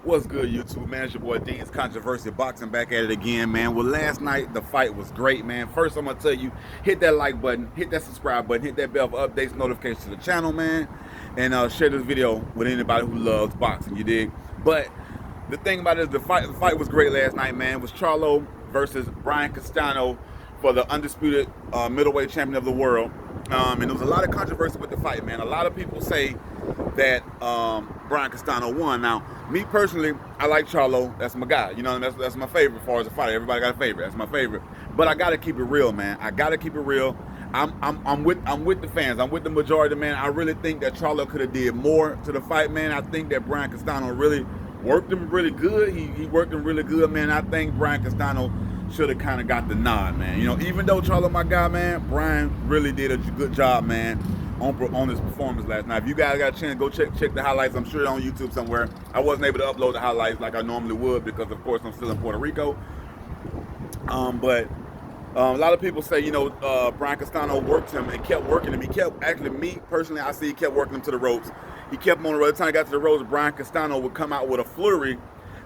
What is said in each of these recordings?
What's good, YouTube, man? It's your boy Dean's Controversy Boxing back at it again, man. Well, last night the fight was great, man. First, I'm gonna tell you, hit that like button, hit that subscribe button, hit that bell for updates, notifications to the channel, man, and share this video with anybody who loves boxing. You dig? But the thing about it is the fight was great last night, man. It was Charlo versus Bryan Castano for the undisputed middleweight champion of the world. And there was a lot of controversy with the fight, man. A lot of people say that Bryan Castano won. Now, me personally, I like Charlo. That's my guy. You know, that's my favorite as far as a fighter. Everybody got a favorite. That's my favorite. But I gotta keep it real, man. I gotta keep it real. I'm with the fans. I'm with the majority, man. I really think that Charlo could have did more to the fight, man. I think that Bryan Castano really worked him really good. He worked him really good, man. I think Bryan Castano should have kind of got the nod, man. You know, even though Charlo my guy, man, Bryan really did a good job, man, on his performance last night. If you guys got a chance, go check the highlights. I'm sure it's on YouTube somewhere. I wasn't able to upload the highlights like I normally would because, of course, I'm still in Puerto Rico. But a lot of people say, you know, Bryan Castano worked him and kept working him. He kept, actually, me personally, I see he kept working him to the ropes. He kept him on the road. By the time he got to the ropes, Bryan Castano would come out with a flurry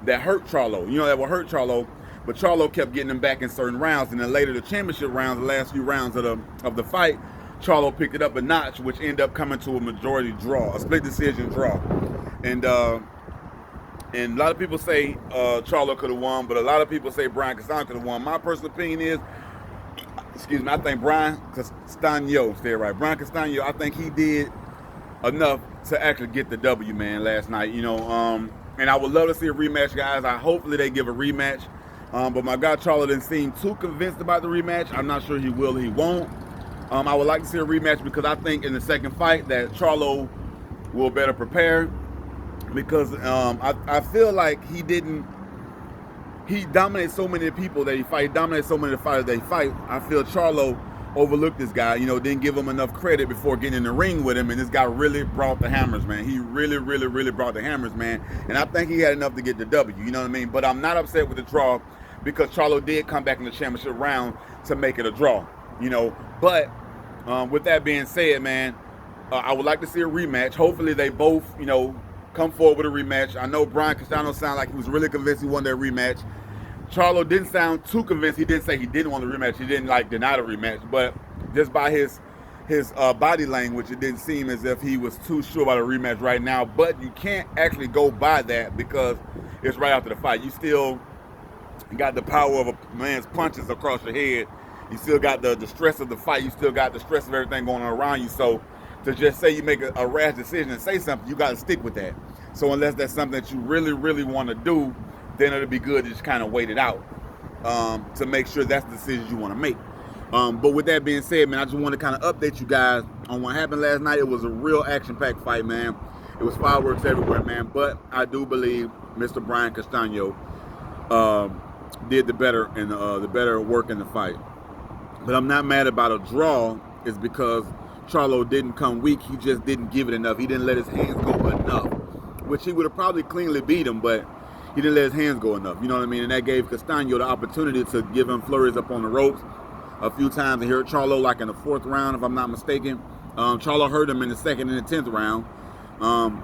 that hurt Charlo. You know, that would hurt Charlo. But Charlo kept getting him back in certain rounds, and then later the championship rounds, the last few rounds of the fight, Charlo picked it up a notch, which ended up coming to a majority draw, a split decision draw. And a lot of people say Charlo could have won, but a lot of people say Bryan Castano could have won. My personal opinion is, excuse me, I think Bryan Castano, say it right, Bryan Castano, I think he did enough to actually get the W, man, last night. You know, and I would love to see a rematch, guys. Hopefully they give a rematch. But my guy Charlo didn't seem too convinced about the rematch. I'm not sure he will or he won't. I would like to see a rematch because I think in the second fight that Charlo will better prepare, because I feel like he dominated so many people that he fight. He dominated so many of the fighters that he fight. I feel Charlo overlooked this guy, you know, didn't give him enough credit before getting in the ring with him, and this guy really brought the hammers, man. He really brought the hammers, man. And I think he had enough to get the W, you know what I mean? But I'm not upset with the draw because Charlo did come back in the championship round to make it a draw, you know. But with that being said, man, I would like to see a rematch. Hopefully they both, you know, come forward with a rematch. I know Bryan Castano sounded like he was really convinced he wanted that rematch. Charlo didn't sound too convinced. He didn't say he didn't want the rematch. He didn't like deny the rematch, but just by his body language, it didn't seem as if he was too sure about a rematch right now. But you can't actually go by that because it's right after the fight. You still got the power of a man's punches across your head. You still got the stress of the fight. You still got the stress of everything going on around you. So to just say you make a rash decision and say something, you got to stick with that. So unless that's something that you really want to do, then it'll be good to just kind of wait it out to make sure that's the decision you want to make. But with that being said, man, I just want to kind of update you guys on what happened last night. It was a real action-packed fight, man. It was fireworks everywhere, man. But I do believe Mr. Bryan Castano did the better work in the fight. But I'm not mad about a draw. Is because Charlo didn't come weak. He just didn't give it enough. He didn't let his hands go enough, which he would have probably cleanly beat him, but he didn't let his hands go enough. You know what I mean? And that gave Castano the opportunity to give him flurries up on the ropes a few times. And here Charlo, like in the fourth round, if I'm not mistaken, Charlo hurt him in the second and the 10th round.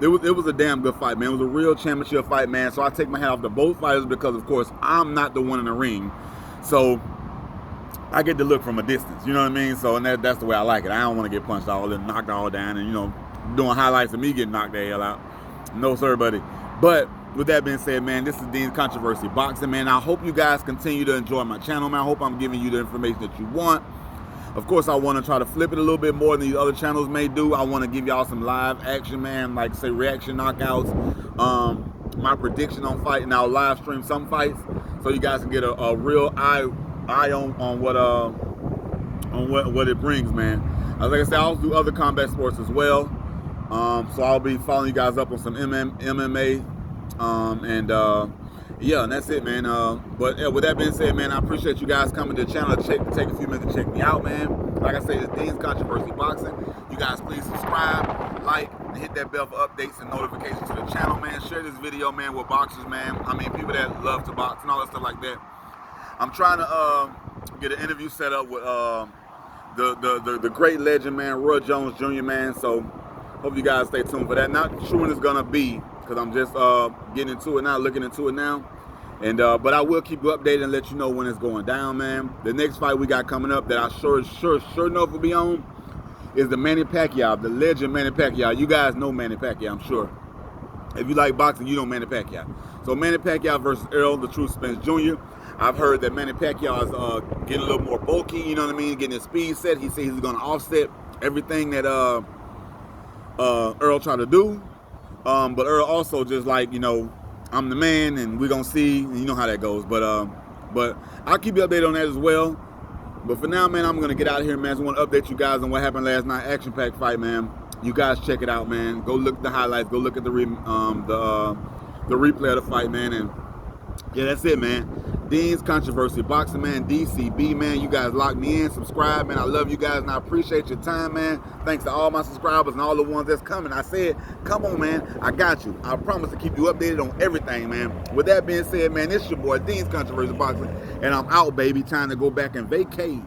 It was a damn good fight, man. It was a real championship fight, man. So I take my hat off to both fighters because, of course, I'm not the one in the ring. So I get to look from a distance, you know what I mean? So, and that's the way I like it. I don't want to get punched all and knocked all down and, you know, doing highlights of me getting knocked the hell out. No, sir, buddy. But with that being said, man, this is Dean's Controversy Boxing, man. I hope you guys continue to enjoy my channel, man. I hope I'm giving you the information that you want. Of course, I want to try to flip it a little bit more than these other channels may do. I want to give y'all some live action, man, like, say, reaction knockouts, my prediction on fight, and I'll live stream some fights so you guys can get a real eye on what it brings, man. Like I said, I also do other combat sports as well. So I'll be following you guys up on some MMA, yeah, and that's it, man. But yeah, with that being said, man, I appreciate you guys coming to the channel to take a few minutes to check me out, man. Like I said, it's Dean's Controversy Boxing. You guys please subscribe, like, and hit that bell for updates and notifications to the channel, man. Share this video, man, with boxers, man. I mean, people that love to box and all that stuff like that. I'm trying to get an interview set up with the great legend, man, Roy Jones Jr., man. So hope you guys stay tuned for that. Not sure when it's gonna be, because I'm just getting into it now, looking into it now. And but I will keep you updated and let you know when it's going down, man. The next fight we got coming up that I sure enough will be on is the Manny Pacquiao, the legend Manny Pacquiao. You guys know Manny Pacquiao, I'm sure. If you like boxing, you know Manny Pacquiao. So Manny Pacquiao versus Errol the Truth Spence Jr. I've heard that Manny Pacquiao is getting a little more bulky, you know what I mean, getting his speed set. He said he's going to offset everything that Errol tried to do. But Earl also just like, you know, I'm the man, and we're going to see, and you know how that goes. But I'll keep you updated on that as well. But for now, man, I'm going to get out of here, man. I just want to update you guys on what happened last night. Action-packed fight, man. You guys check it out, man. Go look at the highlights. Go look at the replay of the fight, man. And yeah, that's it, man. Dean's Controversy, Boxing Man, DCB, man. You guys lock me in, subscribe, man. I love you guys, and I appreciate your time, man. Thanks to all my subscribers and all the ones that's coming. I said, come on, man. I got you. I promise to keep you updated on everything, man. With that being said, man, it's your boy, Dean's Controversy Boxing, and I'm out, baby. Time to go back and vacate.